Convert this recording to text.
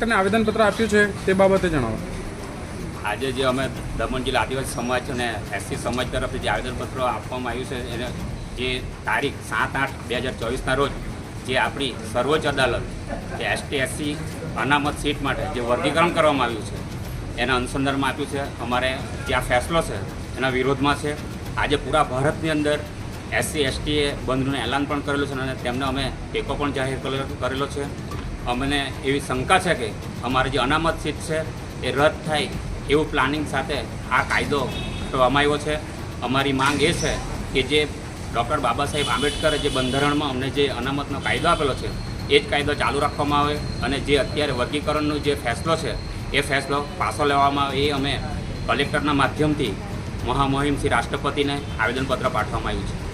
કલેક્ટરને આવેદનપત્ર આપ્યું છે તે બાબતે જણાવો. આજે જે અમે દમણ જિલ્લા આદિવાસી સમાજ અને એસસી સમાજ તરફથી જે આવેદનપત્ર આપવામાં આવ્યું છે એને જે તારીખ 7/8/2024ના રોજ જે આપણી સર્વોચ્ચ અદાલત જે ST/SC અનામત સીટ માટે જે વર્ગીકરણ કરવામાં આવ્યું છે એના અનુસંધાનમાં આપ્યું છે. અમારે જે આ ફેસલો છે એના વિરોધમાં છે. આજે પૂરા ભારતની અંદર SC/STએ બંધનું એલાન પણ કરેલું છે અને તેમને અમે ટેકો પણ જાહેર કરેલો છે. અમને એવી શંકા છે કે અમારી જે અનામત સીટ છે એ રદ થાય એવું પ્લાનિંગ સાથે આ કાયદો કરવામાં આવ્યો છે. અમારી માંગ એ છે કે જે ડૉક્ટર બાબા સાહેબ આંબેડકરે જે બંધારણમાં અમને જે અનામતનો કાયદો આપેલો છે એ જ કાયદો ચાલુ રાખવામાં આવે અને જે અત્યારે વર્ગીકરણનો જે ફેસલો છે એ ફેસલો પાછો લેવામાં આવે એ અમે કલેક્ટરના માધ્યમથી મહામહિમ શ્રી રાષ્ટ્રપતિને આવેદનપત્ર પાઠવવામાં આવ્યું છે.